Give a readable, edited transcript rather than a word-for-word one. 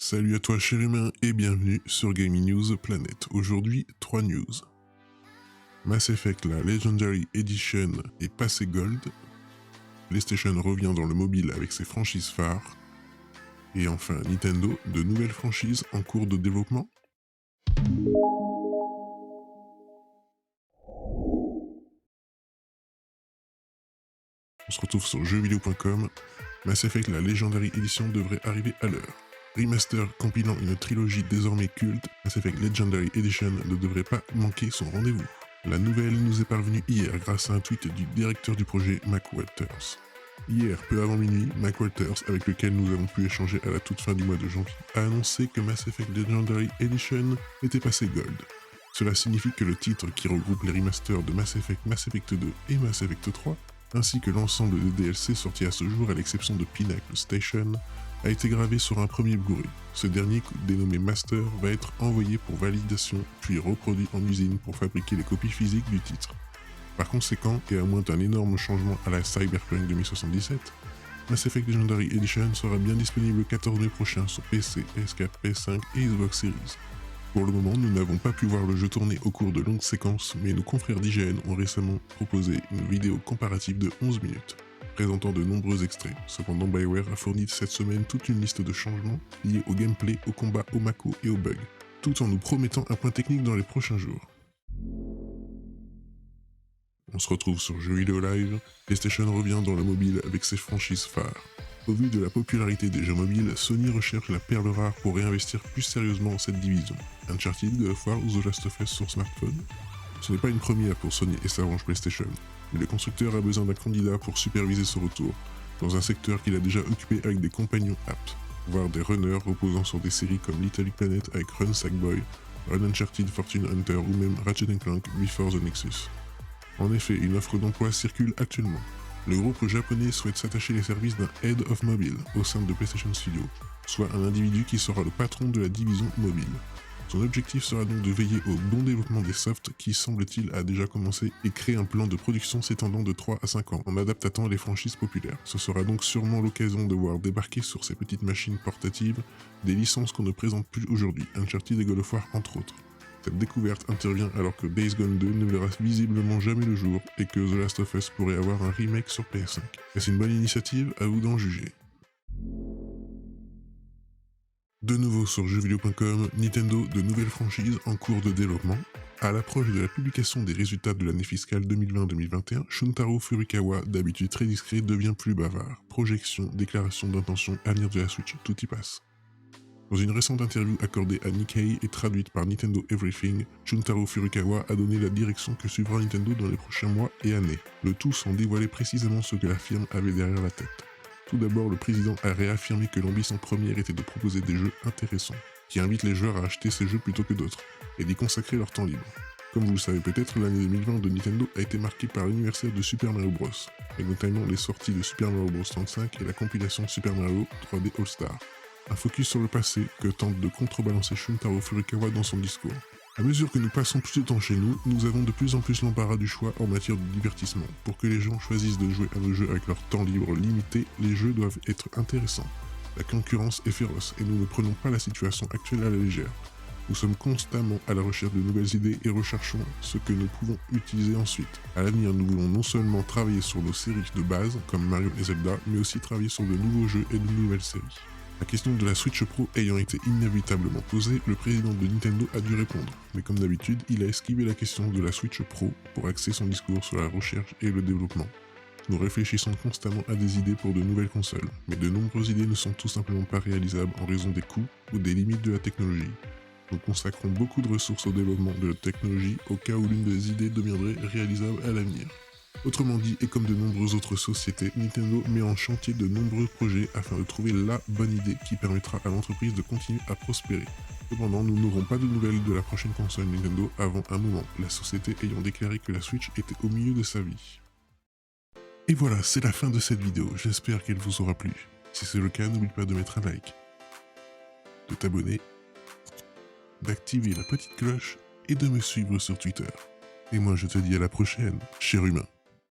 Salut à toi cher humain et bienvenue sur Gaming News Planet. Aujourd'hui, 3 news. Mass Effect, la Legendary Edition est passée Gold. PlayStation revient dans le mobile avec ses franchises phares. Et enfin, Nintendo, de nouvelles franchises en cours de développement. On se retrouve sur jeuxvideo.com. Mass Effect, la Legendary Edition devrait arriver à l'heure. Remaster compilant une trilogie désormais culte, Mass Effect Legendary Edition ne devrait pas manquer son rendez-vous. La nouvelle nous est parvenue hier grâce à un tweet du directeur du projet, Mac Walters. Hier, peu avant minuit, Mac Walters, avec lequel nous avons pu échanger à la toute fin du mois de janvier, a annoncé que Mass Effect Legendary Edition était passé Gold. Cela signifie que le titre qui regroupe les remasters de Mass Effect 2 et Mass Effect 3, ainsi que l'ensemble des DLC sortis à ce jour à l'exception de Pinnacle Station, a été gravé sur un premier Blu-ray. Ce dernier, dénommé Master, va être envoyé pour validation, puis reproduit en usine pour fabriquer les copies physiques du titre. Par conséquent, et à moins d'un énorme changement à la Cyberpunk 2077, Mass Effect Legendary Edition sera bien disponible le 14 mai prochain sur PC, PS4, PS5 et Xbox Series. Pour le moment, nous n'avons pas pu voir le jeu tourner au cours de longues séquences, mais nos confrères d'IGN ont récemment proposé une vidéo comparative de 11 minutes, présentant de nombreux extraits. Cependant, BioWare a fourni cette semaine toute une liste de changements liés au gameplay, au combat, au mako et aux bugs, tout en nous promettant un point technique dans les prochains jours. On se retrouve sur Jeux Vidéo Live, PlayStation revient dans le mobile avec ses franchises phares. Au vu de la popularité des jeux mobiles, Sony recherche la perle rare pour réinvestir plus sérieusement dans cette division. Uncharted, God of War ou The Last of Us sur smartphone. Ce n'est pas une première pour Sony et sa branche PlayStation, mais le constructeur a besoin d'un candidat pour superviser ce retour, dans un secteur qu'il a déjà occupé avec des compagnons aptes, voire des runners reposant sur des séries comme Little Big Planet avec Run Sackboy, Run Uncharted Fortune Hunter ou même Ratchet & Clank Before the Nexus. En effet, une offre d'emploi circule actuellement. Le groupe japonais souhaite s'attacher les services d'un Head of Mobile au sein de PlayStation Studios, soit un individu qui sera le patron de la division mobile. Son objectif sera donc de veiller au bon développement des softs qui, semble-t-il, a déjà commencé et créer un plan de production s'étendant de 3 à 5 ans en adaptant les franchises populaires. Ce sera donc sûrement l'occasion de voir débarquer sur ces petites machines portatives des licences qu'on ne présente plus aujourd'hui, Uncharted et God of War entre autres. Cette découverte intervient alors que Days Gone 2 ne verra visiblement jamais le jour et que The Last of Us pourrait avoir un remake sur PS5. Est-ce une bonne initiative? À vous d'en juger. De nouveau sur jeuxvideo.com, Nintendo de nouvelles franchises en cours de développement. À l'approche de la publication des résultats de l'année fiscale 2020-2021, Shuntaro Furukawa, d'habitude très discret, devient plus bavard. Projections, déclarations d'intention, avenir de la Switch, tout y passe. Dans une récente interview accordée à Nikkei et traduite par Nintendo Everything, Shuntaro Furukawa a donné la direction que suivra Nintendo dans les prochains mois et années, le tout sans dévoiler précisément ce que la firme avait derrière la tête. Tout d'abord, le président a réaffirmé que l'ambition première était de proposer des jeux intéressants, qui invitent les joueurs à acheter ces jeux plutôt que d'autres, et d'y consacrer leur temps libre. Comme vous le savez peut-être, l'année 2020 de Nintendo a été marquée par l'anniversaire de Super Mario Bros, et notamment les sorties de Super Mario Bros 35 et la compilation Super Mario 3D All-Star. Un focus sur le passé que tente de contrebalancer Shuntaro Furukawa dans son discours. À mesure que nous passons plus de temps chez nous, nous avons de plus en plus l'embarras du choix en matière de divertissement. Pour que les gens choisissent de jouer à nos jeux avec leur temps libre limité, les jeux doivent être intéressants. La concurrence est féroce et nous ne prenons pas la situation actuelle à la légère. Nous sommes constamment à la recherche de nouvelles idées et recherchons ce que nous pouvons utiliser ensuite. À l'avenir, nous voulons non seulement travailler sur nos séries de base, comme Mario et Zelda, mais aussi travailler sur de nouveaux jeux et de nouvelles séries. La question de la Switch Pro ayant été inévitablement posée, le président de Nintendo a dû répondre, mais comme d'habitude, il a esquivé la question de la Switch Pro pour axer son discours sur la recherche et le développement. Nous réfléchissons constamment à des idées pour de nouvelles consoles, mais de nombreuses idées ne sont tout simplement pas réalisables en raison des coûts ou des limites de la technologie. Nous consacrons beaucoup de ressources au développement de la technologie au cas où l'une des idées deviendrait réalisable à l'avenir. Autrement dit, et comme de nombreuses autres sociétés, Nintendo met en chantier de nombreux projets afin de trouver la bonne idée qui permettra à l'entreprise de continuer à prospérer. Cependant, nous n'aurons pas de nouvelles de la prochaine console Nintendo avant un moment, la société ayant déclaré que la Switch était au milieu de sa vie. Et voilà, c'est la fin de cette vidéo, j'espère qu'elle vous aura plu. Si c'est le cas, n'oublie pas de mettre un like, de t'abonner, d'activer la petite cloche et de me suivre sur Twitter. Et moi je te dis à la prochaine, cher humain.